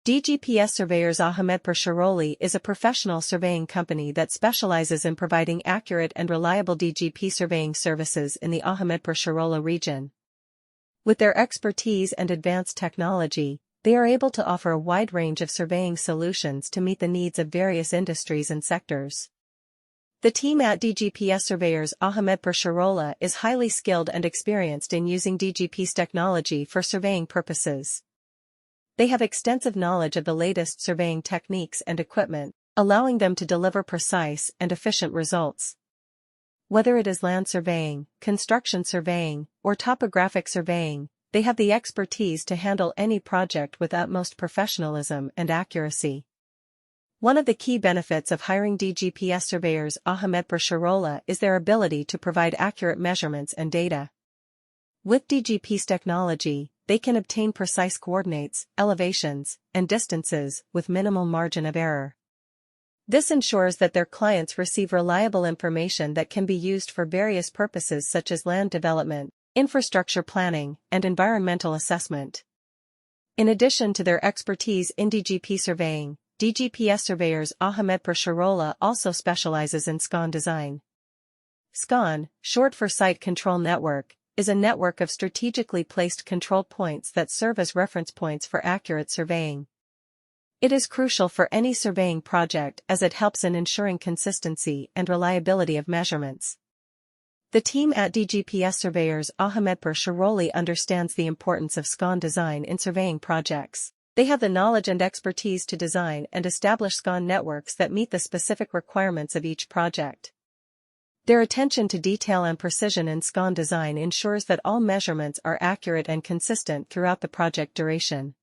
DGPS Surveyors Ahamedpur Chauroli is a professional surveying company that specializes in providing accurate and reliable DGP surveying services in the Ahamedpur Chaurola region. With their expertise and advanced technology, they are able to offer a wide range of surveying solutions to meet the needs of various industries and sectors. The team at DGPS Surveyors Ahamedpur Chaurola is highly skilled and experienced in using DGPStechnology for surveying purposes. They have extensive knowledge of the latest surveying techniques and equipment, allowing them to deliver precise and efficient results. Whether it is land surveying, construction surveying, or topographic surveying, they have the expertise to handle any project with utmost professionalism and accuracy. One of the key benefits of hiring DGPS Surveyors Ahamedpur Chauroli is their ability to provide accurate measurements and data. With DGPStechnology, they can obtain precise coordinates, elevations, and distances with minimal margin of error. This ensures that their clients receive reliable information that can be used for various purposes such as land development, infrastructure planning, and environmental assessment. In addition to their expertise in DGP surveying, DGPS Surveyors Ahamedpur Chauroli also specializes in SCON design. SCON, short for Site Control Network, is a network of strategically placed control points that serve as reference points for accurate surveying. It is crucial for any surveying project as it helps in ensuring consistency and reliability of measurements. The team at DGPS Surveyors Ahamedpur Chauroli understands the importance of SCON design in surveying projects. They have the knowledge and expertise to design and establish SCON networks that meet the specific requirements of each project. Their attention to detail and precision in SCON design ensures that all measurements are accurate and consistent throughout the project duration.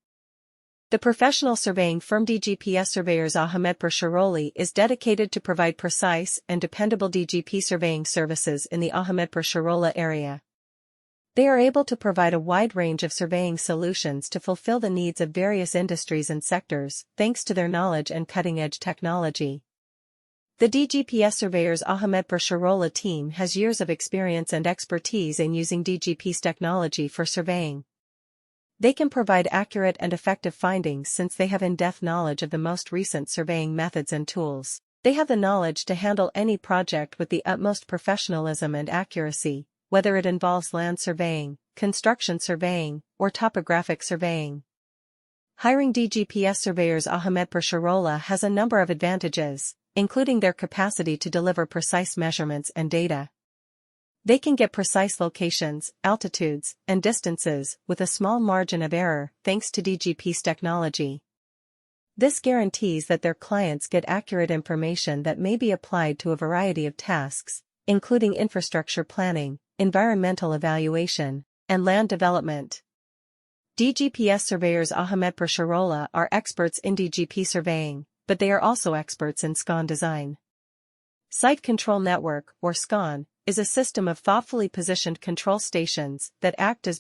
The professional surveying firm DGPS Surveyors Ahamedpur Chauroli is dedicated to provide precise and dependable DGP surveying services in the Ahamedpur Chaurola area. They are able to provide a wide range of surveying solutions to fulfill the needs of various industries and sectors, thanks to their knowledge and cutting-edge technology. The DGPS Surveyors Ahamedpur Chaurola team has years of experience and expertise in using DGPStechnology for surveying. They can provide accurate and effective findings since they have in-depth knowledge of the most recent surveying methods and tools. They have the knowledge to handle any project with the utmost professionalism and accuracy, whether it involves land surveying, construction surveying, or topographic surveying. Hiring DGPS Surveyors Ahamedpur Chaurola has a number of advantages, including their capacity to deliver precise measurements and data. They can get precise locations, altitudes, and distances with a small margin of error thanks to DGPStechnology. This guarantees that their clients get accurate information that may be applied to a variety of tasks, including infrastructure planning, environmental evaluation, and land development. DGPS Surveyors Ahamedpur Chaurola are experts in DGP surveying, but they are also experts in SCON design. Site Control Network, or SCON, is a system of thoughtfully positioned control stations that act as